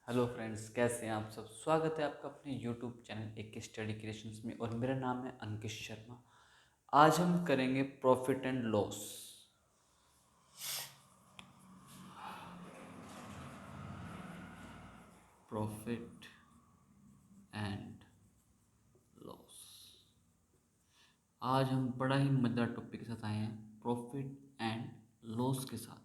Hello friends, कैसे हैं आप सब। स्वागत है आपका अपने यूट्यूब चैनल एक स्टडी क्रिएशंस में और मेरा नाम है अंकित शर्मा। आज हम करेंगे profit and loss. Profit and loss. आज हम बड़ा ही मजेदार टॉपिक के साथ आए हैं, प्रॉफिट एंड लॉस के साथ आए हैं।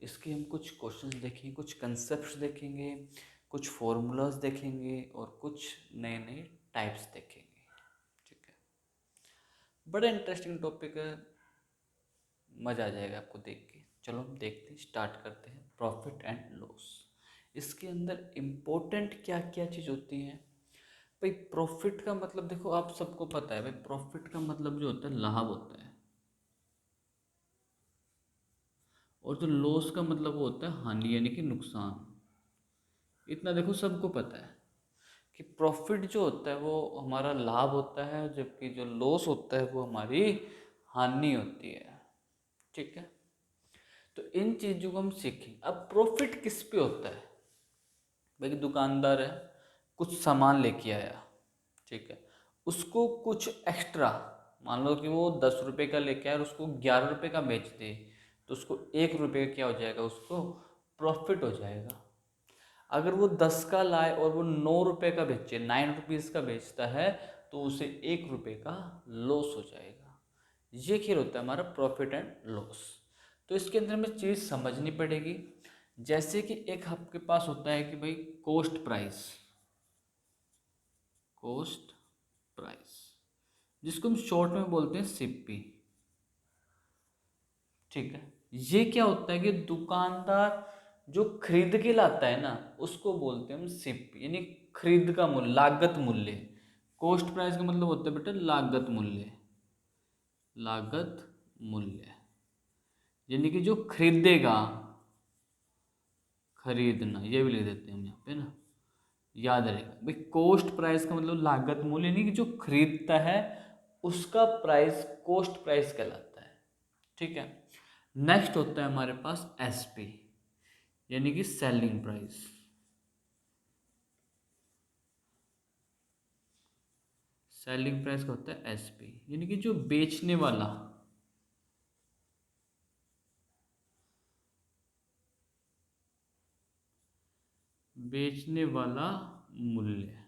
इसके हम कुछ क्वेश्चंस देखेंगे, कुछ कंसेप्ट्स देखेंगे, कुछ फॉर्मूलाज देखेंगे और कुछ नए नए टाइप्स देखेंगे। ठीक है, बड़ा इंटरेस्टिंग टॉपिक है, मज़ा आ जाएगा आपको देख के। चलो हम देखते हैं, स्टार्ट करते हैं प्रॉफिट एंड लॉस। इसके अंदर इम्पोर्टेंट क्या क्या चीज़ होती है भाई। प्रॉफिट का मतलब देखो, आप सबको पता है भाई, प्रॉफिट का मतलब जो होता है लाभ होता है, और जो लॉस का मतलब वो होता है हानि यानी कि नुकसान। इतना देखो सबको पता है कि प्रॉफिट जो होता है वो हमारा लाभ होता है, जबकि जो लॉस होता है वो हमारी हानि होती है। ठीक है, तो इन चीज़ों को हम सीखें। अब प्रॉफिट किस पे होता है भाई। दुकानदार है, कुछ सामान लेके आया, ठीक है, उसको कुछ एक्स्ट्रा, मान लो कि वो 10 रुपये का लेके आया और उसको 11 रुपये का बेच दे, तो उसको 1 रुपये क्या हो जाएगा, उसको प्रॉफिट हो जाएगा। अगर वो 10 का लाए और वो 9 रुपये का बेचे, 9 रुपीज़ का बेचता है, तो उसे 1 रुपये का लॉस हो जाएगा। ये खेल होता है हमारा प्रॉफिट एंड लॉस। तो इसके अंदर हमें चीज़ समझनी पड़ेगी। जैसे कि एक आपके पास होता है कि भाई कॉस्ट प्राइस, कॉस्ट प्राइस जिसको हम शॉर्ट में बोलते हैं सीपी। ठीक है, ये क्या होता है कि दुकानदार जो खरीद के लाता है ना, उसको बोलते हैं हम सीपी, यानी खरीद का मूल्य, लागत मूल्य। कॉस्ट प्राइस का मतलब होता है बेटा लागत मूल्य, लागत मूल्य यानी कि जो खरीदेगा, खरीदना, ये भी लिख देते हैं हम यहाँ पे ना, याद रहेगा भाई। कॉस्ट प्राइस का मतलब लागत मूल्य, यानी कि जो खरीदता है उसका प्राइस कॉस्ट प्राइस कहलाता है। ठीक है, नेक्स्ट होता है हमारे पास एसपी, यानी कि सेलिंग प्राइस। सेलिंग प्राइस का होता है एसपी, यानी कि जो बेचने वाला, बेचने वाला मूल्य।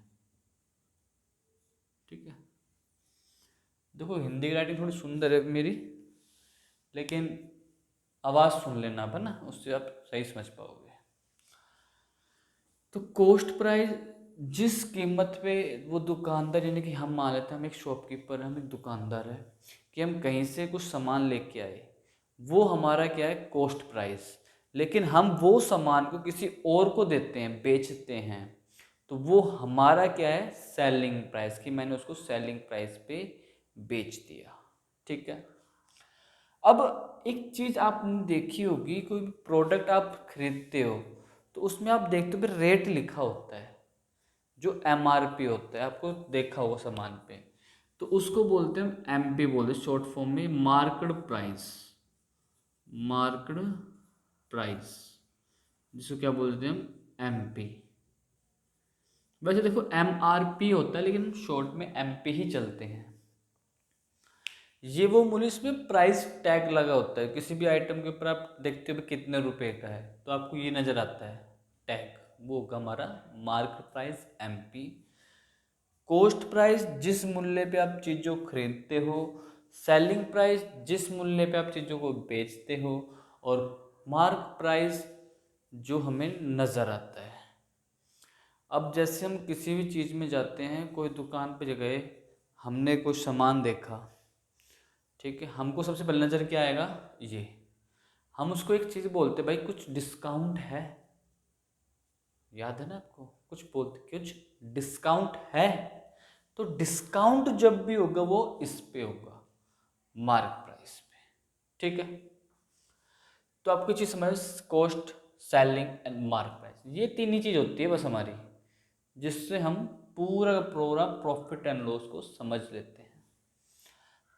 ठीक है, देखो हिंदी की राइटिंग थोड़ी सुंदर है मेरी, लेकिन आवाज़ सुन लेना आप, है ना, उससे आप सही समझ पाओगे। तो कॉस्ट प्राइस जिस कीमत पे वो दुकानदार, यानी कि हम मान लेते हैं हम एक शॉपकीपर, हम एक दुकानदार है, कि हम कहीं से कुछ सामान लेके आए, वो हमारा क्या है, कॉस्ट प्राइस। लेकिन हम वो सामान को किसी और को देते हैं, बेचते हैं, तो वो हमारा क्या है, सेलिंग प्राइस, कि मैंने उसको सेलिंग प्राइस पे बेच दिया। ठीक है, अब एक चीज़ आपने देखी होगी, कोई भी प्रोडक्ट आप खरीदते हो तो उसमें आप देखते हो रेट लिखा होता है, जो एमआरपी होता है, आपको देखा होगा सामान पे, तो उसको बोलते हैं हम एमपी, बोलते हैं शॉर्ट फॉर्म में, मार्केट प्राइस। मार्केट प्राइस जिसको क्या बोलते हैं हम, एमपी। वैसे देखो एमआरपी होता है, लेकिन शॉर्ट में एमपी ही चलते हैं। ये वो मूल्य, इसमें प्राइस टैग लगा होता है, किसी भी आइटम के ऊपर आप देखते हो कितने रुपए का है, तो आपको ये नजर आता है टैग, वो होगा हमारा market price, MP. Cost price जिस मूल्य पे आप चीज़ों को खरीदते हो, सेलिंग प्राइस जिस मूल्य पे आप चीज़ों को बेचते हो, और मार्क प्राइस जो हमें नज़र आता है। अब जैसे हम किसी भी चीज़ में जाते हैं, कोई दुकान पे गए, हमने कोई सामान देखा, ठीक है, हमको सबसे पहले नज़र क्या आएगा, ये, हम उसको एक चीज़ बोलते भाई कुछ डिस्काउंट है, याद है ना आपको, कुछ बोलते कुछ डिस्काउंट है। तो डिस्काउंट जब भी होगा वो इस पे होगा, मार्क प्राइस पे। ठीक है, तो आपको चीज़ समझ, cost, selling and mark price, ये तीन ही चीज़ होती है बस हमारी, जिससे हम पूरा पूरा प्रॉफिट एंड लॉस को समझ लेते हैं।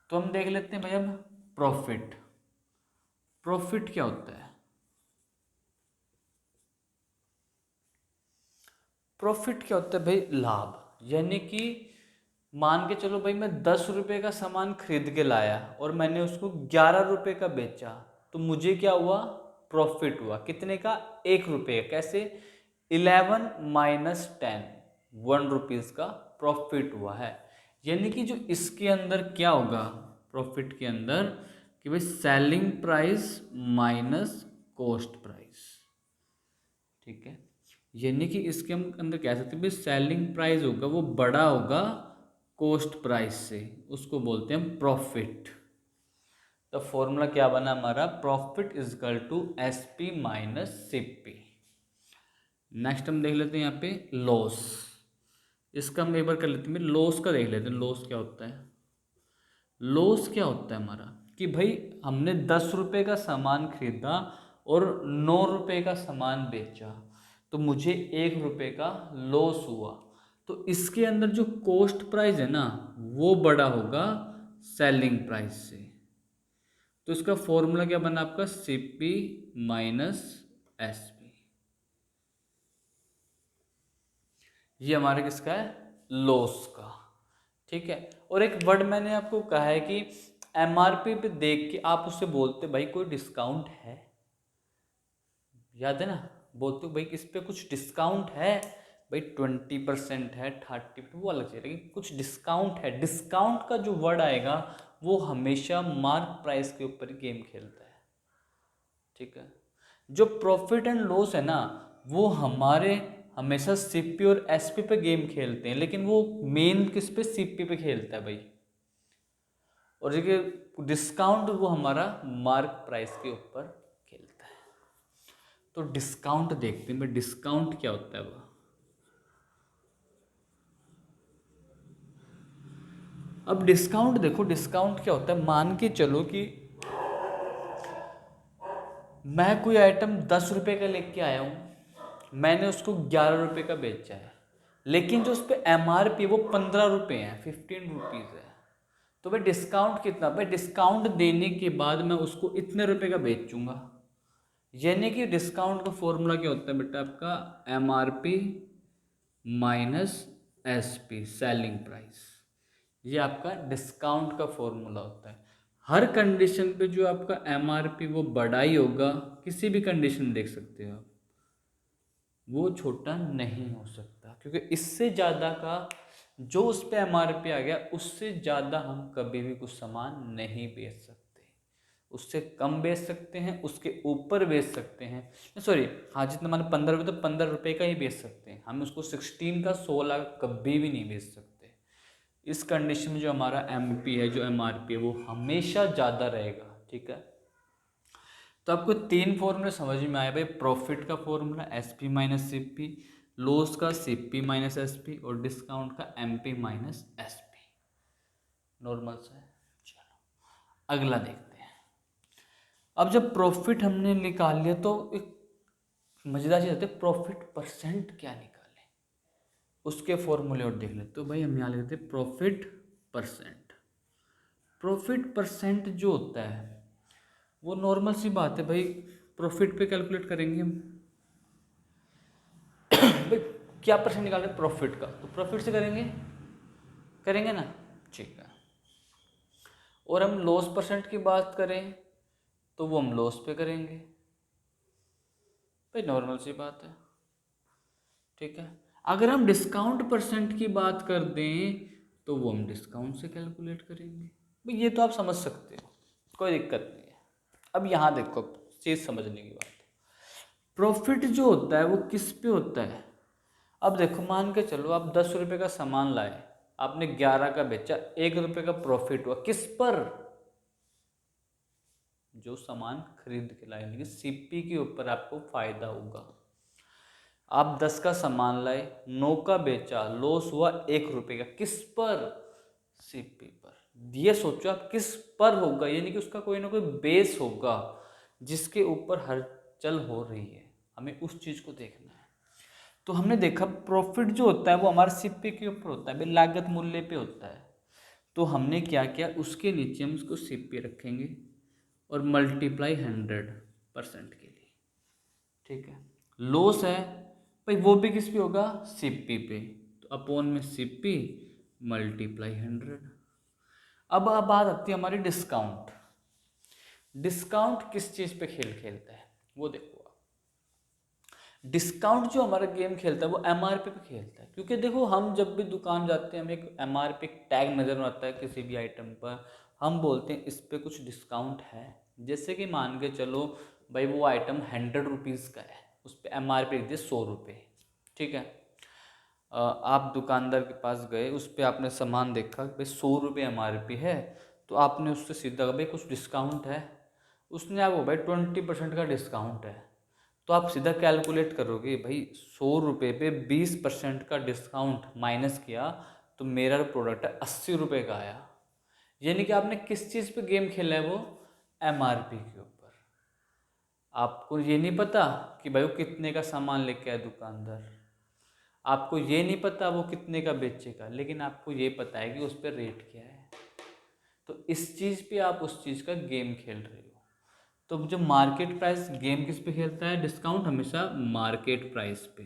तो हम देख लेते हैं भाई अब प्रॉफिट। प्रॉफिट क्या होता है, प्रॉफिट क्या होता है भाई? लाभ। यानी कि मान के चलो भाई मैं 10 रुपये का सामान खरीद के लाया और मैंने उसको 11 रुपये का बेचा, तो मुझे क्या हुआ? प्रॉफिट हुआ। कितने का? 1 रुपये। कैसे? 11 माइनस 10, 1 रुपीज़ का प्रॉफिट हुआ है। यानी कि जो इसके अंदर क्या होगा प्रॉफिट के अंदर, कि भाई selling price minus cost price. ठीक है, यानी कि इसके हम अंदर कह सकते हैं भाई सेलिंग प्राइस होगा वो बड़ा होगा कॉस्ट प्राइस से, उसको बोलते हैं प्रॉफिट। तो फॉर्मूला क्या बना हमारा? Profit is equal to S P minus C P. Next हम देख लेते हैं यहाँ पे लॉस। इसका हम एक बार कर लेते हैं, लॉस का देख लेते हैं। लॉस क्या होता है? लॉस क्या होता है हमारा, कि भाई हमने 10 रुपये का सामान खरीदा और 9 रुपये का सामान बेचा, तो मुझे 1 रुपये का लॉस हुआ। तो इसके अंदर जो कॉस्ट प्राइस है ना, वो बड़ा होगा सेलिंग प्राइस से। तो इसका फॉर्मूला क्या बना आपका? C P minus S P. ये हमारे किसका है? लॉस का। ठीक है, और एक वर्ड मैंने आपको कहा है कि एमआरपी पे देख के आप उससे बोलते भाई कोई डिस्काउंट है, याद है ना? बोलते हो भाई इस पे कुछ डिस्काउंट है, भाई 20% है, 30%, वो अलग चीज़ है, लेकिन कुछ डिस्काउंट है। डिस्काउंट का जो वर्ड आएगा वो हमेशा मार्क प्राइस के ऊपर ही गेम खेलता है। ठीक है, जो प्रॉफिट एंड लॉस है ना, वो हमारे हमेशा सीपी और एसपी पे गेम खेलते हैं, लेकिन वो मेन किस पे? सीपी पे खेलता है भाई। और देखिए डिस्काउंट वो हमारा मार्क प्राइस के ऊपर खेलता है। तो डिस्काउंट देखते हैं भाई, डिस्काउंट क्या होता है वो। अब डिस्काउंट देखो, डिस्काउंट क्या होता है? मान के चलो कि मैं कोई आइटम 10 रुपये का लेके आया हूँ, मैंने उसको 11 रुपये का बेचा है, लेकिन जो उस पर एम आर पी वो 15 रुपये है, 15 रुपीज़ है। तो भाई डिस्काउंट कितना? भाई डिस्काउंट देने के बाद मैं उसको इतने रुपए का बेचूंगा। यानी कि डिस्काउंट का फॉर्मूला क्या होता है बेटा आपका? M R P minus S P, selling price. ये आपका डिस्काउंट का फॉर्मूला होता है। हर कंडीशन पे जो आपका एम आर पी वो बड़ा ही होगा, किसी भी कंडीशन देख सकते हो आप, वो छोटा नहीं हो सकता, क्योंकि इससे ज़्यादा का जो उस पर एम आर पी आ गया, उससे ज़्यादा हम कभी भी कुछ सामान नहीं बेच सकते। उससे कम बेच सकते हैं, उसके ऊपर बेच सकते हैं, सॉरी हाँ, जितना मान 15 रुपये तो 15 रुपये का ही बेच सकते हैं, हम उसको 16 का 16 कभी भी नहीं बेच सकते। इस कंडीशन में जो हमारा एम पी है, जो एम आर पी है, वो हमेशा ज़्यादा रहेगा। ठीक है, तो आपको 3 फॉर्मूले समझ में आए भाई। प्रॉफिट का formula S P minus C P, loss का C P minus S P, और डिस्काउंट का M P minus S P. Normal से चलो अगला देखते हैं। अब जब प्रॉफिट हमने निकाल लिया तो एक मजेदार चीज होती है, प्रॉफिट परसेंट क्या निकाले, उसके फॉर्मूले और देख लेते। तो भाई हम यहाँ लेते हैं प्रॉफिट परसेंट। प्रॉफिट परसेंट जो होता है वो नॉर्मल सी बात है भाई, प्रॉफिट पे कैलकुलेट करेंगे हम। भाई क्या परसेंट निकाल रहे हैं प्रॉफिट का, तो प्रॉफिट से करेंगे, करेंगे ना? ठीक है, और हम लॉस परसेंट की बात करें तो वो हम लॉस पे करेंगे, भाई नॉर्मल सी बात है। ठीक है, अगर हम डिस्काउंट परसेंट की बात कर दें तो वो हम डिस्काउंट से कैलकुलेट करेंगे। भाई ये तो आप समझ सकते हो, कोई दिक्कत नहीं है। अब यहाँ देखो चीज़ समझने की बात है, प्रॉफिट जो होता है वो किस पे होता है? अब देखो मान के चलो आप 10 रुपये का सामान लाए, आपने 11 का बेचा, 1 रुपये का प्रॉफिट हुआ। किस पर? जो सामान खरीद के लाए, लेकिन सीपी के ऊपर आपको फायदा होगा। आप 10 का सामान लाए, 9 का बेचा, लॉस हुआ 1 रुपये का। किस पर? सीपी पर। ये सोचो आप किस पर होगा, यानी कि उसका कोई ना कोई बेस होगा जिसके ऊपर हलचल हो रही है, हमें उस चीज़ को देखना है। तो हमने देखा प्रॉफिट जो होता है वो हमारे सीपी के ऊपर होता है, लागत मूल्य पे होता है। तो हमने क्या किया, उसके नीचे हम उसको सीपी रखेंगे और मल्टीप्लाई 100% के लिए। ठीक है, लॉस है भाई वो भी किस पे होगा, सीपी पे, तो अपोन में सीपी मल्टीप्लाई 100। अब बात आती है हमारी डिस्काउंट। डिस्काउंट किस चीज़ पे खेल खेलता है वो देखो आप। डिस्काउंट जो हमारा गेम खेलता है वो एमआरपी पे खेलता है, क्योंकि देखो हम जब भी दुकान जाते हैं हमें एक एमआरपी टैग नज़र आता है किसी भी आइटम पर, हम बोलते हैं इस पे कुछ डिस्काउंट है। जैसे कि मान के चलो भाई वो आइटम 100 रुपीज़ का है, उस पर एमआरपी लिख दिए 100 रुपये, ठीक है। आप दुकानदार के पास गए, उस पर आपने सामान देखा भाई 100 रुपये एमआरपी है, तो आपने उससे सीधा कहा भाई कुछ डिस्काउंट है, उसने आपको भाई 20% का डिस्काउंट है, तो आप सीधा कैलकुलेट करोगे भाई 100 रुपये पे 20% का डिस्काउंट माइनस किया तो मेरा प्रोडक्ट है 80 रुपये का आया। यानी कि आपने किस चीज़ पे गेम खेला है, वो एमआरपी के ऊपर। आपको ये नहीं पता कि भाई वो कितने का सामान लेके आया दुकानदार, आपको ये नहीं पता वो कितने का बेचेगा, लेकिन आपको ये पता है कि उस पर रेट क्या है। तो इस चीज़ पे आप उस चीज़ का गेम खेल रहे हो। तो जो मार्केट प्राइस गेम किस पे खेलता है, डिस्काउंट हमेशा मार्केट प्राइस पे,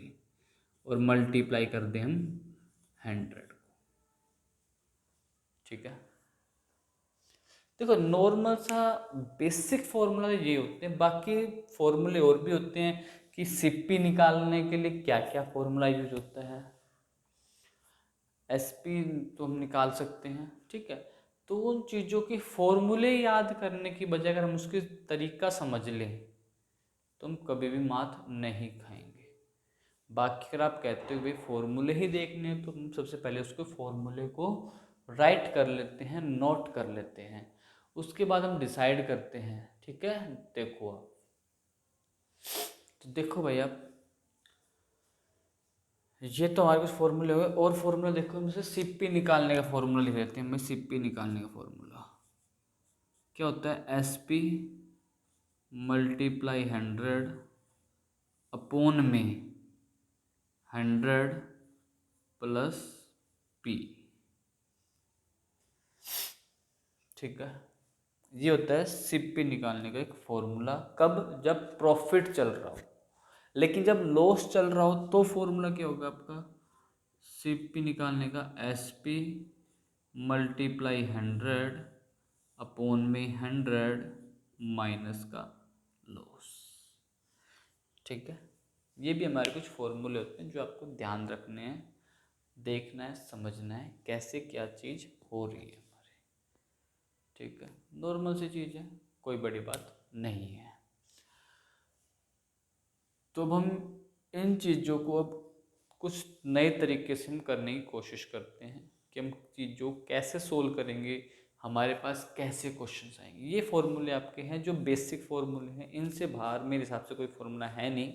और मल्टीप्लाई कर दें हम 100 को, ठीक है। देखो नॉर्मल सा बेसिक फॉर्मूला ये होते हैं, बाकी फॉर्मूले और भी होते हैं कि सीपी निकालने के लिए क्या क्या फॉर्मूला यूज होता है। एसपी तो हम निकाल सकते हैं, ठीक है। तो उन चीज़ों के फॉर्मूले याद करने की बजाय अगर हम उसके तरीका समझ लें तो हम कभी भी मात नहीं खाएंगे। बाकी अगर आप कहते हो भाई फॉर्मूले ही देखने हैं तो हम सबसे पहले उसके फॉर्मूले को राइट कर लेते हैं, नोट कर लेते हैं, उसके बाद हम डिसाइड करते हैं, ठीक है। देखो आप, तो देखो भाई आप, ये तो हमारे कुछ फॉर्मूले हुए, और फॉर्मूला देखो हम जैसे सीपी निकालने का फॉर्मूला लिख लेते हैं। मैं सीपी निकालने का फॉर्मूला क्या होता है, एसपी मल्टीप्लाई 100 अपोन में 100 प्लस पी, ठीक है। ये होता है सीपी निकालने का एक फॉर्मूला। कब, जब प्रॉफिट चल रहा हो, लेकिन जब लॉस चल रहा हो तो फॉर्मूला क्या होगा आपका, सीपी निकालने का एसपी मल्टीप्लाई 100 अपोन में 100 माइनस का लॉस, ठीक है। ये भी हमारे कुछ फॉर्मूले होते हैं जो आपको ध्यान रखने हैं, देखना है, समझना है कैसे क्या चीज़ हो रही है हमारी, ठीक है। नॉर्मल सी चीज़ है, कोई बड़ी बात नहीं है। तो अब हम इन चीज़ों को अब कुछ नए तरीके से हम करने की कोशिश करते हैं कि हम चीज़ों कैसे सोल्व करेंगे, हमारे पास कैसे क्वेश्चंस आएंगे। ये फॉर्मूले आपके हैं जो बेसिक फॉर्मूले हैं, इनसे बाहर मेरे हिसाब से कोई फॉर्मूला है नहीं।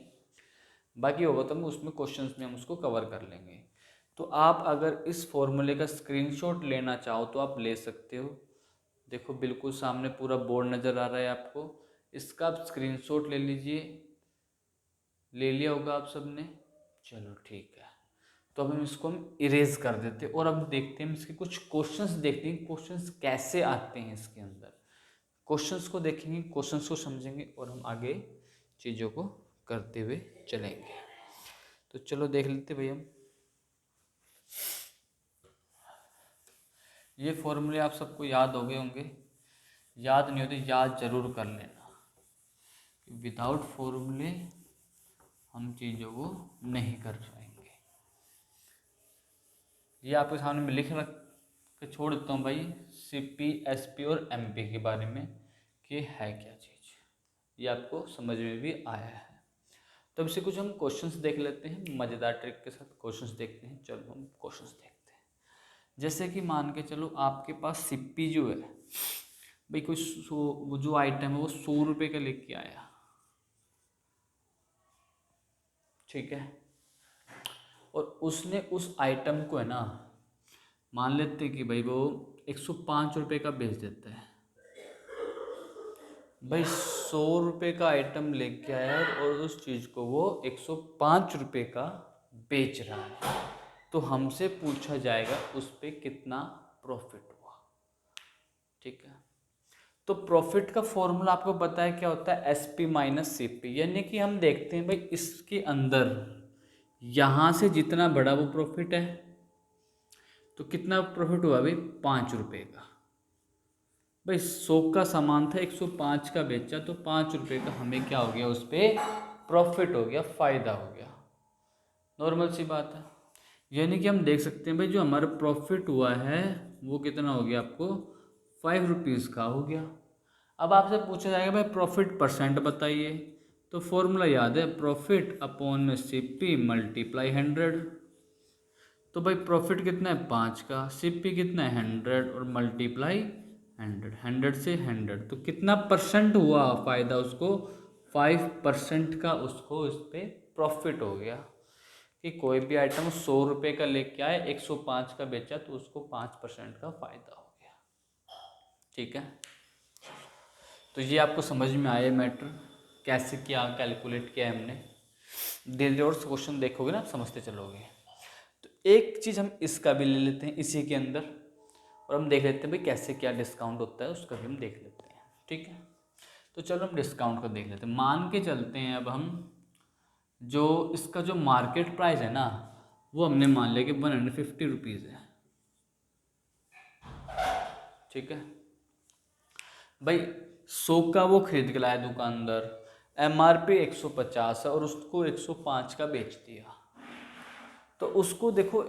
बाकी होगा तो हम उसमें क्वेश्चंस में हम उसको कवर कर लेंगे। तो आप अगर इस फॉर्मूले का स्क्रीनशॉट लेना चाहो तो आप ले सकते हो। देखो बिल्कुल सामने पूरा बोर्ड नज़र आ रहा है आपको, इसका आप स्क्रीनशॉट ले लीजिए। ले लिया होगा आप सब ने, चलो ठीक है। तो अब हम इसको हम इरेज कर देते हैं और अब देखते हैं इसके कुछ क्वेश्चंस, देखते हैं क्वेश्चंस कैसे आते हैं इसके अंदर। क्वेश्चंस को देखेंगे, क्वेश्चंस को समझेंगे और हम आगे चीज़ों को करते हुए चलेंगे। तो चलो देख लेते भैया हम। ये फॉर्मूले आप सबको याद हो गए होंगे, याद नहीं होते याद जरूर कर लेना। विदाउट फॉर्मूले हम चीज़ों को नहीं कर पाएंगे। ये आपके सामने मैं लिख रख के छोड़ देता हूँ भाई, सीपी, एसपी और एमपी के बारे में कि है क्या चीज़, ये आपको समझ में भी आया है। तो अब इसे कुछ हम क्वेश्चंस देख लेते हैं, मज़ेदार ट्रिक के साथ क्वेश्चंस देखते हैं। चलो हम क्वेश्चंस देखते हैं। जैसे कि मान के चलो आपके पास सीपी जो है भाई, कोई वो जो आइटम है वो 100 रुपये का लेके आया, ठीक है। और उसने उस आइटम को है ना, मान लेते कि भाई वो 105 रुपये का बेच देता है। भाई 100 रुपये का आइटम लेके आया और उस चीज़ को वो 105 रुपये का बेच रहा है, तो हमसे पूछा जाएगा उस पर कितना प्रॉफिट हुआ, ठीक है। तो प्रॉफिट का फॉर्मूला आपको पता है क्या होता है, S P minus C P. यानी कि हम देखते हैं भाई इसके अंदर यहाँ से जितना बड़ा वो प्रॉफिट है, तो कितना प्रॉफिट हुआ भाई, 5 रुपये का। भाई 100 का सामान था, 105 का बेचा, तो 5 रुपये का हमें क्या हो गया, उस पर प्रॉफिट हो गया, फ़ायदा हो गया। नॉर्मल सी बात है। यानी कि हम देख सकते हैं भाई जो हमारा प्रॉफिट हुआ है वो कितना हो गया, आपको 5 रुपीज़ का हो गया। अब आपसे पूछा जाएगा भाई प्रॉफिट परसेंट बताइए, तो फॉर्मूला याद है, प्रॉफिट अपॉन में CP मल्टीप्लाई 100। तो भाई प्रॉफिट कितना है 5 का, CP कितना है 100 और मल्टीप्लाई 100, 100 से 100, तो कितना परसेंट हुआ फ़ायदा उसको, 5% का उसको इस पर प्रॉफिट हो गया। कि कोई भी आइटम 100 रुपये का लेके आए, 105 का बेचा, तो उसको 5% का फ़ायदा हो गया। ठीक है, तो ये आपको समझ में आया मैटर, कैसे क्या कैलकुलेट किया है हमने। धीरे धीरे और क्वेश्चन देखोगे ना, आप समझते चलोगे। तो एक चीज़ हम इसका भी ले लेते हैं इसी के अंदर, और हम देख लेते हैं भाई कैसे क्या डिस्काउंट होता है, उसका भी हम देख लेते हैं। ठीक है, तो चलो हम डिस्काउंट को देख लेते हैं। मान के चलते हैं अब हम, जो इसका जो मार्केट प्राइस है ना, वो हमने मान लिया कि 150 रुपीज़ है। ठीक है भाई, 100 का वो खरीद के लाया दुकानदार, MRP 150 है और उसको 105 का बेच दिया। तो उसको देखो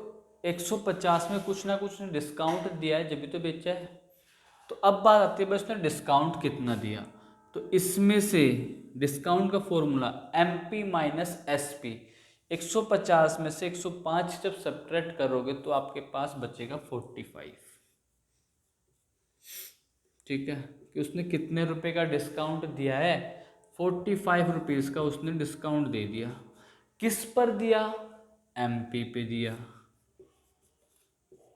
150 में कुछ ना कुछ डिस्काउंट दिया है, जब भी तो बेचा है। तो अब बात आती है भाई उसने डिस्काउंट कितना दिया। तो इसमें से डिस्काउंट का फॉर्मूला MP माइनस SP, 150 में से 105 जब सब्ट्रैक्ट करोगे तो आपके पास बचेगा 45। ठीक है, कि उसने कितने रुपए का डिस्काउंट दिया है, 45 रुपीज़ का उसने डिस्काउंट दे दिया। किस पर दिया, MP पे दिया,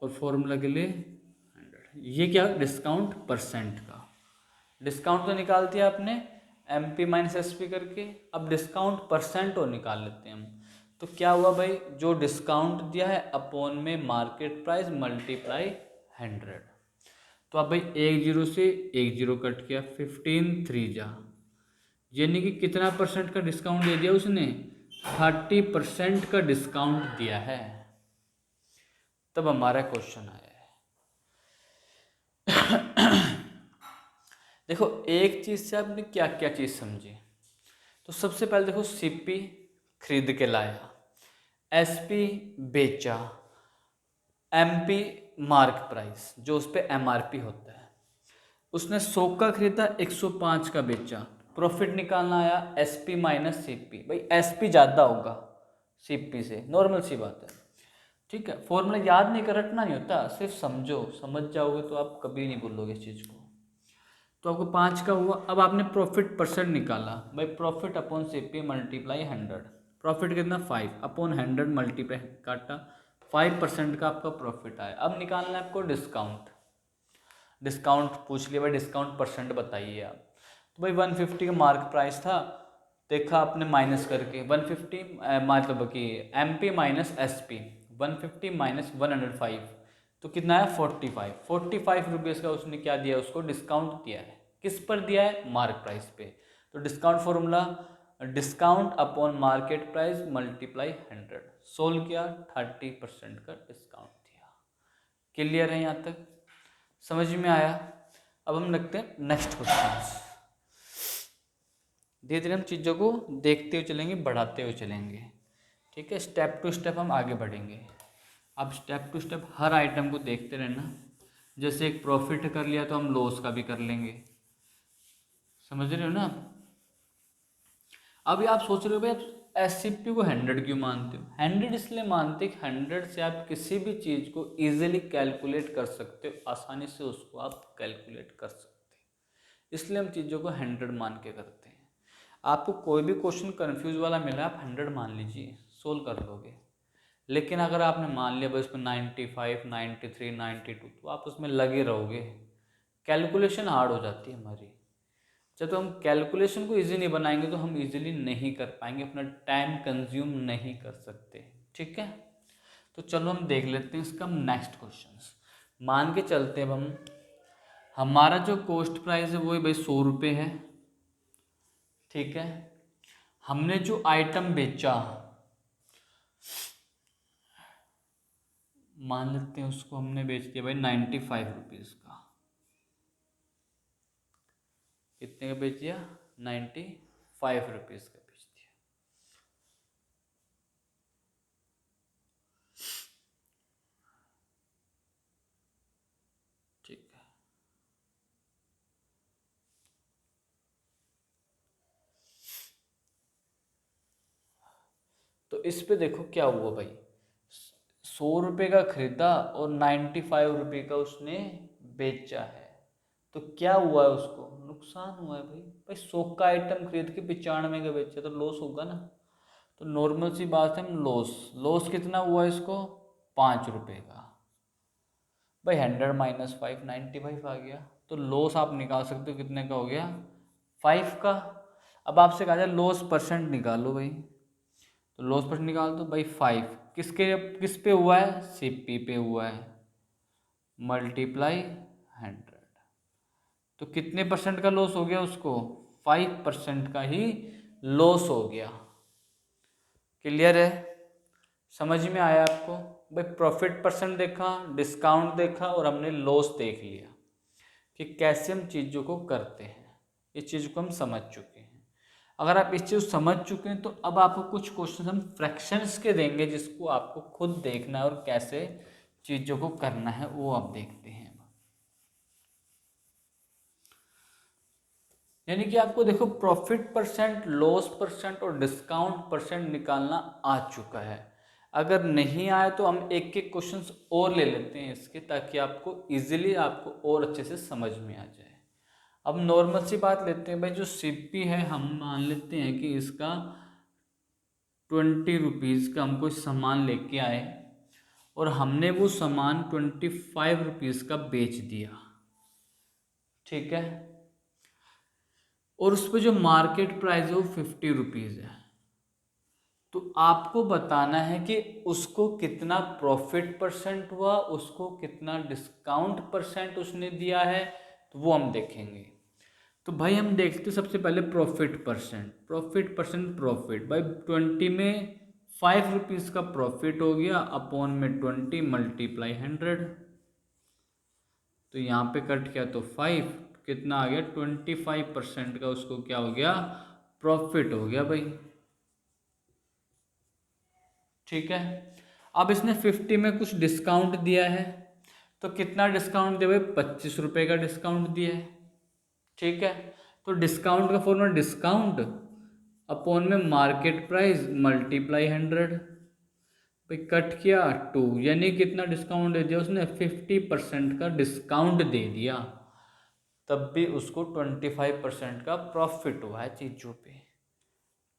और फॉर्मूला के लिए 100। ये क्या, डिस्काउंट परसेंट का। डिस्काउंट तो निकाल दिया आपने MP माइनस SP करके, अब डिस्काउंट परसेंट और निकाल लेते हैं हम। तो क्या हुआ भाई, जो डिस्काउंट दिया है अपॉन में मार्केट प्राइस मल्टीप्लाई 100। तो अब भाई 1 0 से 1 0 कट किया, 15 3 जा, यानी कि कितना परसेंट का डिस्काउंट दे दिया उसने, 30% का डिस्काउंट दिया है। तब हमारा क्वेश्चन आया है। देखो एक चीज़ से आपने क्या क्या चीज़ समझी। तो सबसे पहले देखो CP खरीद के लाया, SP बेचा, MP मार्क प्राइस जो उस पर MRP होता है, उसने 100 का खरीदा, 105 का बेचा, प्रॉफिट निकालना आया SP माइनस CP। भाई SP ज़्यादा होगा CP से, नॉर्मल सी बात है। ठीक है, फॉर्मूला याद नहीं कर, रटना नहीं होता, सिर्फ समझो, समझ जाओगे तो आप कभी नहीं भूलोगे इस चीज़ को। तो आपको 5 का हुआ। अब आपने प्रॉफिट परसेंट निकाला, भाई profit upon CP multiply 100, profit कितना 5 अपॉन 100 मल्टीप्लाई काटा, 5% का आपका प्रॉफिट आया। अब निकालना है आपको डिस्काउंट। डिस्काउंट पूछ लिया भाई, डिस्काउंट परसेंट बताइए आप। तो भाई 150 का मार्क प्राइस था, देखा आपने माइनस करके 150, मतलब कि MP माइनस SP, 150 माइनस 105, तो कितना है 45 रुपीज़ का उसने क्या दिया, उसको डिस्काउंट दिया है। किस पर दिया है, मार्क प्राइस पे। तो discount formula, discount upon market price multiply 100, solve किया, 30% का डिस्काउंट दिया। क्लियर है यहाँ तक, समझ में आया। अब हम लगते हैं नेक्स्ट क्वेश्चन। धीरे धीरे हम चीज़ों को देखते हुए चलेंगे, बढ़ाते हुए चलेंगे। ठीक है, स्टेप टू स्टेप हम आगे बढ़ेंगे। अब स्टेप टू स्टेप हर आइटम को देखते रहना। जैसे एक प्रॉफिट कर लिया तो हम लॉस का भी कर लेंगे, समझ रहे हो ना। अभी आप सोच रहे हो भाई SCP को 100 क्यों मानते हो। 100 इसलिए मानते कि 100 से आप किसी भी चीज़ को इजीली कैलकुलेट कर सकते हो, आसानी से उसको आप कैलकुलेट कर सकते हो, इसलिए हम चीज़ों को 100 मान के करते हैं। आपको कोई भी क्वेश्चन कंफ्यूज वाला मिला, आप 100 मान लीजिए, सोल्व कर लोगे। लेकिन अगर आपने मान लिया भाई उसमें 95, 93, 92, तो आप उसमें लगे रहोगे, कैलकुलेशन हार्ड हो जाती है हमारी। जब तो हम कैलकुलेशन को इजी नहीं बनाएंगे तो हम इजीली नहीं कर पाएंगे, अपना टाइम कंज्यूम नहीं कर सकते। ठीक है, तो चलो हम देख लेते हैं इसका नेक्स्ट क्वेश्चन। मान के चलते हैं हम, हमारा जो कॉस्ट प्राइस है वो भाई 100 रुपये है। ठीक है, हमने जो आइटम बेचा मान लेते हैं उसको हमने बेच दिया भाई 95 रुपीज़ का। कितने का बेच दिया? 95 रुपीज़ का बेच दिया। ठीक है, तो इस पे देखो क्या हुआ भाई, 100 रुपये का खरीदा और 95 रुपये का उसने बेचा है, तो क्या हुआ है? उसको नुकसान हुआ है भाई। भाई 100 का आइटम खरीद के 95 का बेचा तो लॉस होगा ना। तो नॉर्मल सी बात है, हम लॉस कितना हुआ इसको? 5 रुपये का। भाई 100 माइनस 5 95 आ गया, तो लॉस आप निकाल सकते हो कितने का हो गया? 5 का। अब आपसे कहा जाए लॉस परसेंट निकालो भाई, तो लॉस परसेंट निकाल दो भाई। 5 किस पे हुआ है? सीपी पे हुआ है, मल्टीप्लाई 100। तो कितने परसेंट का लॉस हो गया उसको? 5% का ही लॉस हो गया। क्लियर है? समझ में आया आपको? भाई प्रॉफिट परसेंट देखा, डिस्काउंट देखा और हमने लॉस देख लिया कि कैसे हम चीज़ों को करते हैं। इस चीज़ को हम समझ चुके हैं। अगर आप इस चीज़ को समझ चुके हैं तो अब आपको कुछ क्वेश्चन हम फ्रैक्शंस के देंगे, जिसको आपको खुद देखना है और कैसे चीज़ों को करना है वो आप देखते हैं। यानी कि आपको देखो प्रॉफिट परसेंट, लॉस परसेंट और डिस्काउंट परसेंट निकालना आ चुका है। अगर नहीं आया तो हम एक एक क्वेश्चंस और ले लेते हैं इसके, ताकि आपको इजीली आपको और अच्छे से समझ में आ जाए। अब नॉर्मल सी बात लेते हैं भाई, जो सीपी है हम मान लेते हैं कि इसका 20 रुपीज़ का हम कोई सामान लेके आए और हमने वो सामान 25 रुपीज़ का बेच दिया। ठीक है, और उस पर जो मार्केट प्राइस है वो 50 रुपीज़ है। तो आपको बताना है कि उसको कितना प्रॉफिट परसेंट हुआ, उसको कितना डिस्काउंट परसेंट उसने दिया है, तो वो हम देखेंगे। तो भाई हम देखते सबसे पहले प्रॉफिट परसेंट। प्रॉफिट भाई 20 में 5 रुपीज़ का प्रॉफिट हो गया, अपॉन में 20 मल्टीप्लाई 100। तो यहाँ पे कट किया तो 5, कितना आ गया? 25% का उसको क्या हो गया? प्रॉफिट हो गया भाई। ठीक है, अब इसने 50 में कुछ डिस्काउंट दिया है, तो कितना डिस्काउंट दिया भाई? 25 रुपये का डिस्काउंट दिया है। ठीक है, तो डिस्काउंट का फॉर्मूला डिस्काउंट अपॉन में मार्केट प्राइस मल्टीप्लाई 100। भाई कट किया 2, यानी कितना डिस्काउंट दे दिया उसने? 50% का डिस्काउंट दे दिया, तब भी उसको 25% का प्रॉफिट हुआ है चीज़ों पे।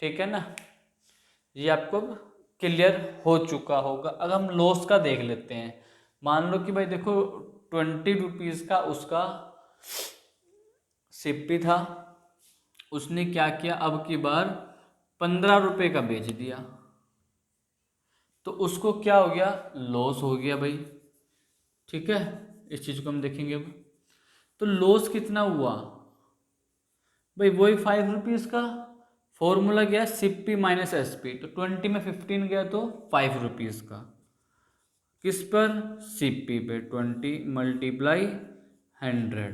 ठीक है ना, ये आपको क्लियर हो चुका होगा। अगर हम लॉस का देख लेते हैं, मान लो कि भाई देखो 20 रुपीज़ का उसका सिप्पी था, उसने क्या किया अब की बार 15 रुपये का बेच दिया, तो उसको क्या हो गया? लॉस हो गया भाई। ठीक है, इस चीज़ को हम देखेंगे अब। तो लॉस कितना हुआ भाई? वही 5 रुपीज़ का फॉर्मूला गया सिप्पी माइनस एसपी, तो 20 में 15 गया तो 5 रुपीज़ का। किस पर? सीपी पे 20 मल्टीप्लाई 100।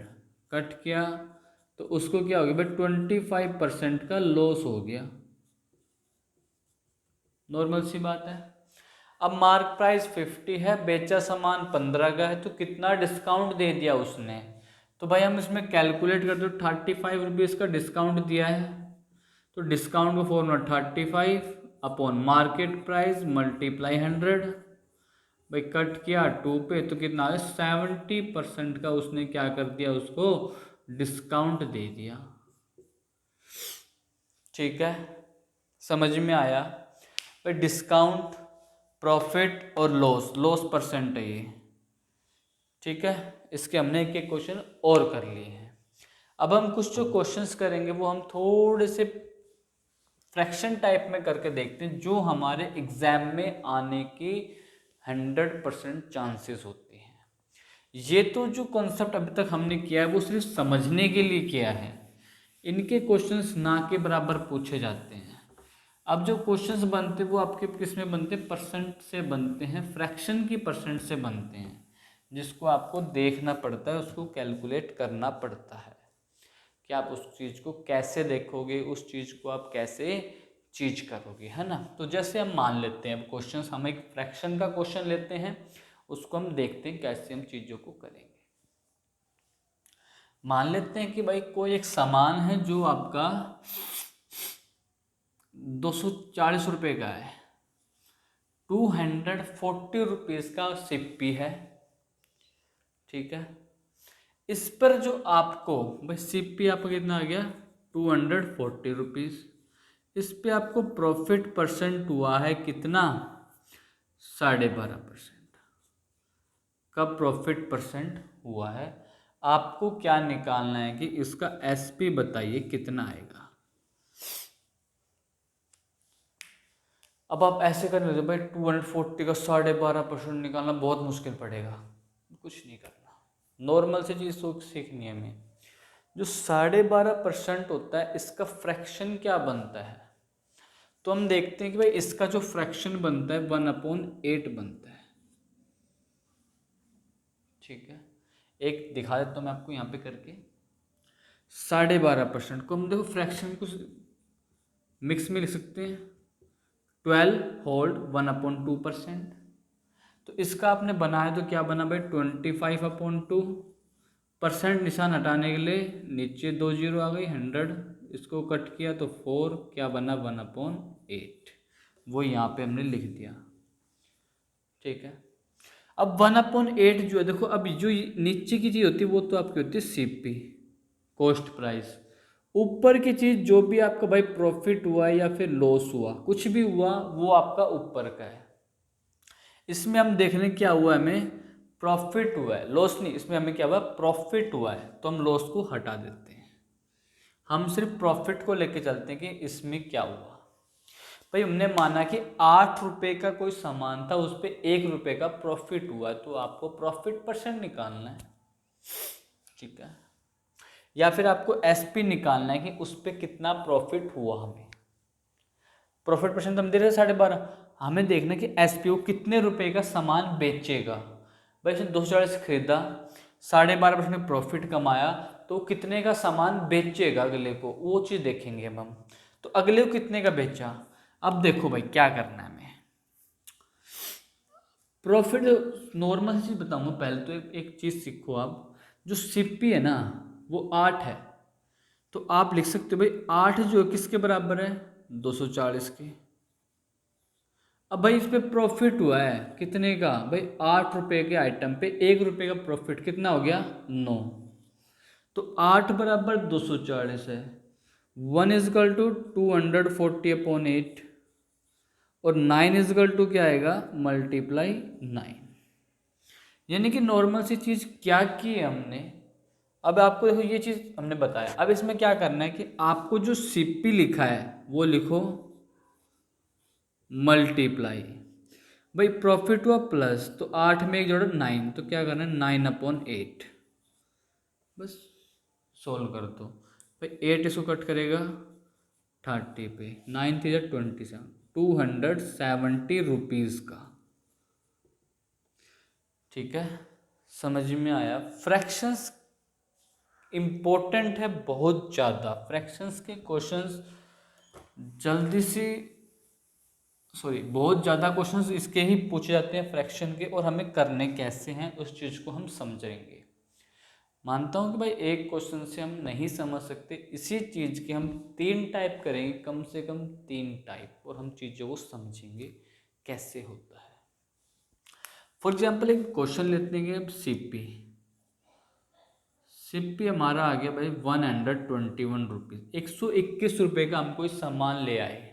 कट किया तो उसको क्या हो गया भाई? 25% का लॉस हो गया। नॉर्मल सी बात है। अब मार्क प्राइस 50 है, बेचा सामान 15 का है, तो कितना डिस्काउंट दे दिया उसने? तो भाई हम इसमें कैलकुलेट करते हो, 35 रुपीज़ का डिस्काउंट दिया है, तो डिस्काउंट का formula 35 upon market price multiply 100। भाई कट किया 2 पे तो कितना है? 70% का उसने क्या कर दिया? उसको डिस्काउंट दे दिया। ठीक है, समझ में आया? भाई डिस्काउंट, प्रॉफिट और लॉस परसेंट है ये। ठीक है, इसके हमने एक एक क्वेश्चन और कर लिए हैं। अब हम कुछ जो क्वेश्चंस करेंगे वो हम थोड़े से फ्रैक्शन टाइप में करके देखते हैं, जो हमारे एग्जाम में आने के 100% चांसेस होते हैं। ये तो जो कॉन्सेप्ट अभी तक हमने किया है वो सिर्फ समझने के लिए किया है, इनके क्वेश्चंस ना के बराबर पूछे जाते हैं। अब जो क्वेश्चंस बनते हैं वो आपके किस में बनते हैं, परसेंट से बनते हैं, फ्रैक्शन की परसेंट से बनते हैं, जिसको आपको देखना पड़ता है, उसको कैलकुलेट करना पड़ता है कि आप उस चीज़ को कैसे देखोगे, उस चीज़ को आप कैसे चीज करोगे, है ना। तो जैसे हम मान लेते हैं, अब क्वेश्चन हम एक फ्रैक्शन का क्वेश्चन लेते हैं, उसको हम देखते हैं कैसे हम चीज़ों को करेंगे। मान लेते हैं कि भाई कोई एक सामान है जो आपका 240 रुपये का है, 240 रुपीज़ का सिप्पी है, ठीक है। इस पर जो आपको भाई सिप्पी आपका कितना आ गया, 240 रुपीज़। इस पे आपको प्रॉफिट परसेंट हुआ है कितना, 12.5% का प्रॉफिट परसेंट हुआ है। आपको क्या निकालना है कि इसका एसपी बताइए कितना आएगा। अब आप ऐसे कर लेते भाई 240 का 12.5% निकालना बहुत मुश्किल पड़ेगा, कुछ नहीं करना, नॉर्मल से चीज़ सीखनी है हमें। जो 12.5% होता है इसका फ्रैक्शन क्या बनता है, तो हम देखते हैं कि भाई इसका जो फ्रैक्शन बनता है 1/8 बनता है, ठीक है। एक दिखा देता हूँ मैं आपको यहाँ पे करके, 12.5% को हम देखो फ्रैक्शन कुछ मिक्स में लिख सकते हैं, 12 होल्ड 1/2%। तो इसका आपने बनाया तो क्या बना भाई 25/2, परसेंट निशान हटाने के लिए नीचे 2 जीरो आ गई, 100, इसको कट किया तो 4 क्या बना 1/8, वो यहाँ पे हमने लिख दिया, ठीक है। अब 1/8 जो है देखो, अब जो नीचे की चीज़ होती है वो तो आपकी होती है सीपी, कॉस्ट प्राइस। ऊपर की चीज़ जो भी आपका भाई प्रॉफिट हुआ या फिर लॉस हुआ, कुछ भी हुआ, वो आपका ऊपर का है। इसमें हम देख रहे हैं क्या हुआ, हमें प्रॉफिट हुआ है, लॉस नहीं, इसमें हमें क्या हुआ प्रॉफिट हुआ है, तो हम लॉस को हटा देते हैं, हम सिर्फ प्रॉफिट को लेके चलते हैं कि इसमें क्या हुआ। भाई हमने माना कि 8 रुपए का कोई सामान था, उस पर 1 रुपए का प्रॉफिट हुआ, तो आपको प्रॉफिट परसेंट निकालना है, ठीक है। या फिर आपको एसपी निकालना है कि उस पर कितना प्रॉफिट हुआ। हमें प्रॉफिट परसेंट हम दे रहे हैं 12.5, हमें देखना है कि एसपी वो कितने रुपए का सामान बेचेगा। भाई इसने 240 खरीदा, 12.5% प्रॉफिट कमाया, तो कितने का सामान बेचेगा अगले को, वो चीज़ देखेंगे हम। तो अगले को कितने का बेचा। अब देखो भाई क्या करना है हमें, प्रॉफिट नॉर्मल चीज़ बताऊंगा, पहले तो एक चीज़ सीखो आप, जो सीपी है ना वो 8 है, तो आप लिख सकते हो भाई 8 जो है किसके बराबर है 240 के। अब भाई इस पे प्रॉफिट हुआ है कितने का भाई 8 रुपए के आइटम पे 1 रुपए का प्रॉफिट, कितना हो गया 9, तो 8 बराबर 240 है, 1 = 240/8, और 9 क्या आएगा मल्टीप्लाई 9। यानी कि नॉर्मल सी चीज़ क्या की है हमने। अब आपको देखो ये चीज़ हमने बताया, अब इसमें क्या करना है कि आपको जो सीपी लिखा है वो लिखो मल्टीप्लाई, भाई प्रॉफिट हुआ प्लस, तो 8 में एक जोड़ो 9, तो क्या करना है 9/8, बस सोल्व कर दो। भाई 8 इसको कट करेगा 30 पे, 9 3 27, 270 रुपीज़ का, ठीक है। समझ में आया। फ्रैक्शंस इम्पोर्टेंट है बहुत ज़्यादा, फ्रैक्शंस के क्वेश्चंस जल्दी से बहुत ज़्यादा क्वेश्चंस इसके ही पूछे जाते हैं फ्रैक्शन के, और हमें करने कैसे हैं उस चीज़ को हम समझेंगे। मानता हूँ कि भाई एक क्वेश्चन से हम नहीं समझ सकते, इसी चीज़ के हम 3 टाइप करेंगे, कम से कम 3 टाइप, और हम चीज़ों को समझेंगे कैसे होता है। फॉर एग्जाम्पल एक क्वेश्चन लेते हैं अब सीपी, सीपी हमारा आ गया भाई 121 रुपीज़, 121 रुपये का हम कोई सामान ले आए,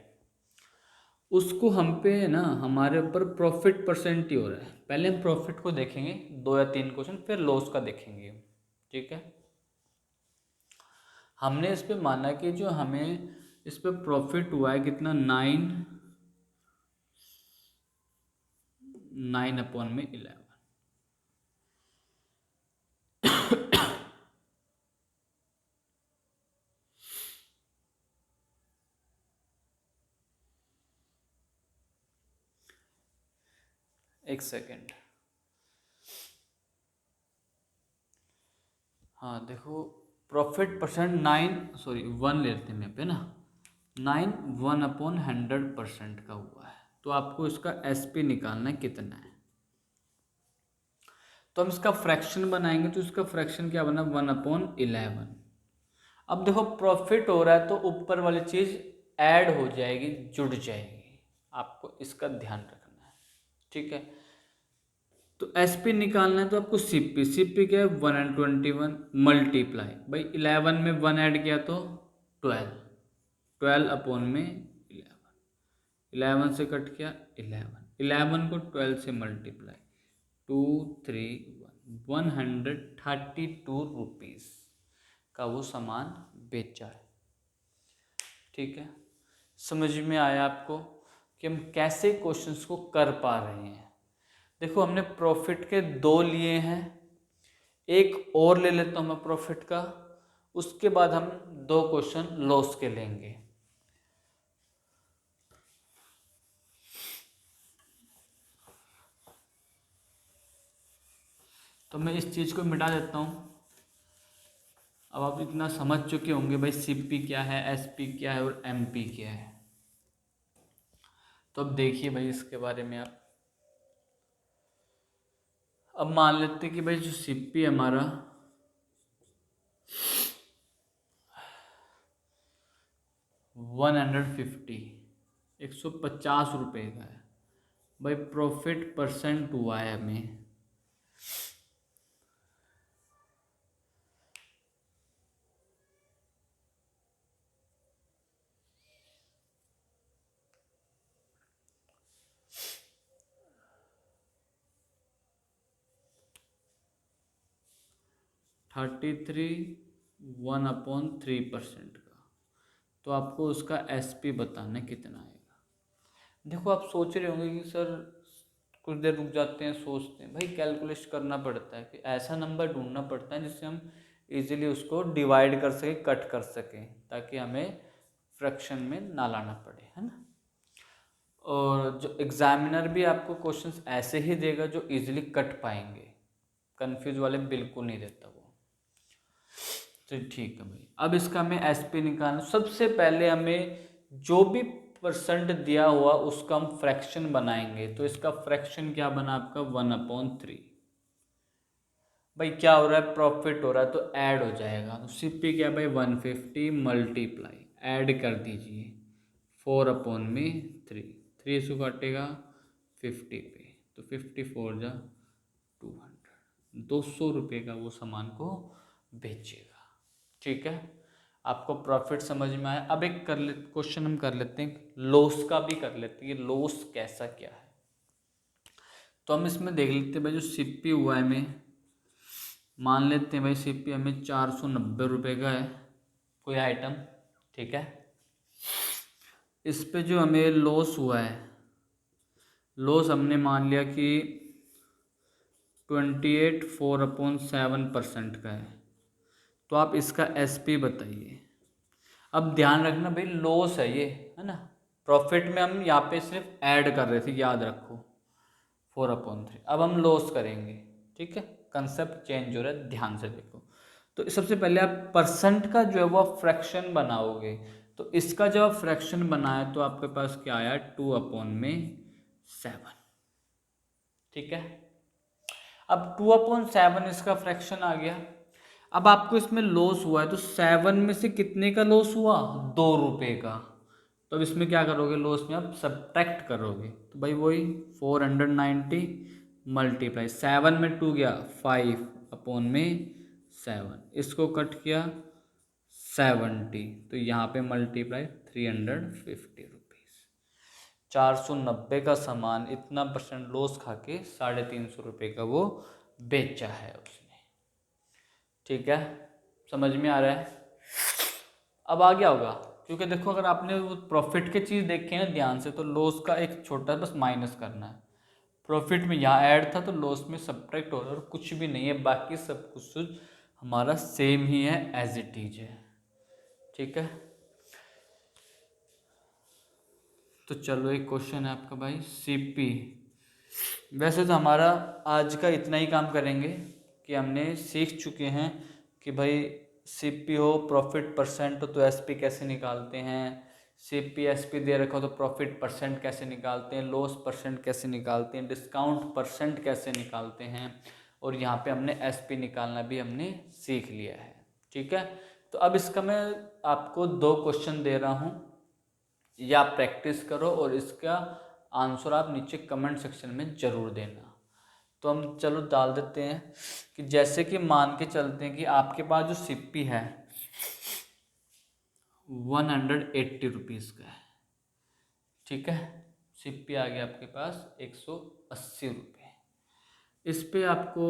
उसको हम पे है ना हमारे ऊपर प्रॉफिट परसेंट ही हो रहा है। पहले हम प्रॉफिट को देखेंगे 2 या 3 क्वेश्चन, फिर लॉस का देखेंगे, ठीक है। हमने इस पे माना कि जो हमें इस पे प्रॉफिट हुआ है कितना 9/11, एक सेकेंड। हाँ देखो, प्रॉफिट परसेंट 1 लेते हैं पे ना, 1/100% का हुआ है, तो आपको इसका एसपी निकालना है कितना है। तो हम इसका फ्रैक्शन बनाएंगे, तो इसका फ्रैक्शन क्या बना, 1/11। अब देखो प्रॉफिट हो रहा है तो ऊपर वाली चीज ऐड हो जाएगी, जुड़ जाएगी, आपको इसका ध्यान रखना है, ठीक है। तो एसपी निकालना है तो आपको सीपी क्या है, 121 मल्टीप्लाई भाई 11 में 1 ऐड किया तो 12, 12 अपॉन में 11, 11 से कट किया 11, 11 को 12 से मल्टीप्लाई, 231 132 रुपीज़ का वो सामान बेचा है, ठीक है। समझ में आया आपको कि हम कैसे क्वेश्चंस को कर पा रहे हैं। देखो हमने प्रॉफिट के 2 लिए हैं, एक और ले लेता हूँ मैं प्रॉफिट का, उसके बाद हम 2 क्वेश्चन लॉस के लेंगे। तो मैं इस चीज़ को मिटा देता हूँ। अब आप इतना समझ चुके होंगे भाई सीपी क्या है, एसपी क्या है और एमपी क्या है। तो अब देखिए भाई इसके बारे में आप, अब मान लेते हैं कि भाई जो सीपी हमारा 150 150 रुपये का है, भाई प्रॉफिट परसेंट हुआ है हमें 33, 1/3% का, तो आपको उसका एसपी बताना है कितना आएगा। देखो आप सोच रहे होंगे कि सर कुछ देर रुक जाते हैं, सोचते हैं, भाई कैलकुलेट करना पड़ता है कि ऐसा नंबर ढूंढना पड़ता है जिससे हम इजीली उसको डिवाइड कर सकें, कट कर सकें, ताकि हमें फ्रैक्शन में ना लाना पड़े, है ना। और जो एग्जामिनर भी आपको क्वेश्चंस ऐसे ही देगा जो इजीली कट पाएंगे, कंफ्यूज वाले बिल्कुल नहीं देता वो। तो ठीक है भाई, अब इसका हमें एसपी निकालना। सबसे पहले हमें जो भी परसेंट दिया हुआ उसका हम फ्रैक्शन बनाएंगे, तो इसका फ्रैक्शन क्या बना आपका 1/3। भाई क्या हो रहा है, प्रॉफिट हो रहा है तो ऐड हो जाएगा, तो सीपी क्या भाई 150 मल्टीप्लाई ऐड कर दीजिए 4/3, 3 से काटेगा 50 पे, तो 54 जा 200, 200 रुपये का वो सामान को बेचेगा, ठीक है। आपको प्रॉफिट समझ में आया। अब एक क्वेश्चन हम कर लेते हैं, लॉस का भी कर लेते हैं, लॉस कैसा क्या है। तो हम इसमें देख लेते हैं भाई, जो सीपी हुआ है हमें, मान लेते हैं भाई सीपी हमें 490 रुपये का है कोई आइटम, ठीक है। इस पे जो हमें लॉस हुआ है, लॉस हमने मान लिया कि 28.4/7% का है, तो आप इसका एसपी बताइए। अब ध्यान रखना भाई लॉस है ये, है ना, प्रॉफिट में हम यहाँ पे सिर्फ ऐड कर रहे थे, याद रखो 4/3। अब हम लॉस करेंगे, ठीक है, कंसेप्ट चेंज हो रहा है, ध्यान से देखो। तो सबसे पहले आप परसेंट का जो है वो फ्रैक्शन बनाओगे, तो इसका जब आप फ्रैक्शन बनाया तो आपके पास क्या आया 2/7, ठीक है। अब 2/7 इसका फ्रैक्शन आ गया। अब आपको इसमें लॉस हुआ है, तो 7 में से कितने का लॉस हुआ, 2 रुपये का। तो अब इसमें क्या करोगे, लॉस में आप सब्ट्रैक्ट करोगे, तो भाई वही 490 मल्टीप्लाई 7 में 2 गया 5/7, इसको कट किया 70, तो यहाँ पे मल्टीप्लाई 350 रुपीज़। 490 का सामान इतना परसेंट लॉस खा के 350 रुपये का वो बेचा है उसने, ठीक है। समझ में आ रहा है। अब आ गया होगा, क्योंकि देखो अगर आपने वो प्रॉफिट की चीज़ देखी है ना ध्यान से, तो लॉस का एक छोटा बस माइनस करना है, प्रॉफिट में यहाँ ऐड था तो लॉस में सब्ट्रैक्ट हो रहा है, और कुछ भी नहीं है, बाकी सब कुछ हमारा सेम ही है, एज इट इज है, ठीक है। तो चलो एक क्वेश्चन है आपका भाई, सीपी वैसे तो हमारा आज का इतना ही काम करेंगे कि हमने सीख चुके हैं कि भाई सीपी हो, प्रॉफिट परसेंट हो तो एसपी कैसे निकालते हैं, सीपी एसपी दे रखा हो तो प्रॉफिट परसेंट कैसे निकालते हैं, लॉस परसेंट कैसे निकालते हैं, डिस्काउंट परसेंट कैसे निकालते हैं, और यहाँ पे हमने एसपी निकालना भी हमने सीख लिया है। ठीक है, तो अब इसका मैं आपको 2 क्वेश्चन दे रहा हूँ, या प्रैक्टिस करो और इसका आंसर आप नीचे कमेंट सेक्शन में ज़रूर देना। तो हम चलो डाल देते हैं कि जैसे कि मान के चलते हैं कि आपके पास जो सिप्पी है 180 रुपीज़ का है। ठीक है, सिप्पी आ गया आपके पास 180 रुपये। इस पे आपको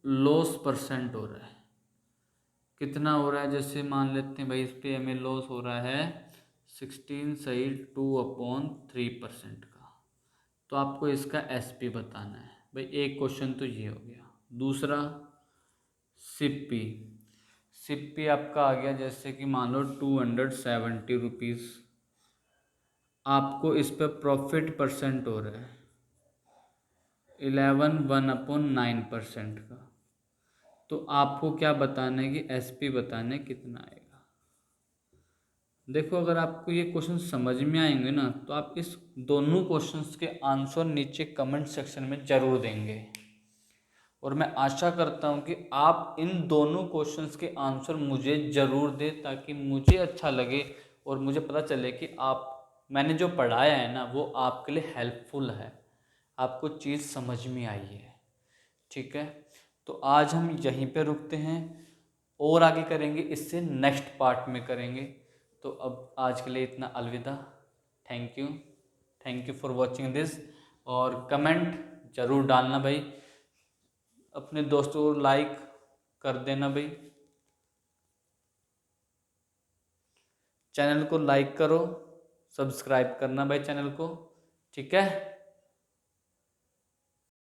लॉस परसेंट हो रहा है, कितना हो रहा है, जैसे मान लेते हैं भाई इस पे हमें लॉस हो रहा है 16 सही 2/3% का। तो आपको इसका एसपी बताना है भाई। एक क्वेश्चन तो ये हो गया। दूसरा सिप्पी, सिप्पी आपका आ गया जैसे कि मान लो 270 रुपीज़। आपको इस पर प्रॉफिट परसेंट हो रहा है 1/9% का। तो आपको क्या बताना है कि एसपी बताना है कितना आएगा। देखो, अगर आपको ये क्वेश्चन समझ में आएंगे ना तो आप इस दोनों क्वेश्चंस के आंसर नीचे कमेंट सेक्शन में ज़रूर देंगे, और मैं आशा करता हूँ कि आप इन दोनों क्वेश्चंस के आंसर मुझे ज़रूर दें, ताकि मुझे अच्छा लगे और मुझे पता चले कि आप मैंने जो पढ़ाया है ना वो आपके लिए हेल्पफुल है, आपको चीज़ समझ में आई है। ठीक है, तो आज हम यहीं पे रुकते हैं, और आगे करेंगे इससे नेक्स्ट पार्ट में करेंगे। तो अब आज के लिए इतना, अलविदा। Thank you, thank you for watching this. और कमेंट ज़रूर डालना भाई, अपने दोस्तों को लाइक कर देना भाई, चैनल को लाइक करो, सब्सक्राइब करना भाई चैनल को। ठीक है।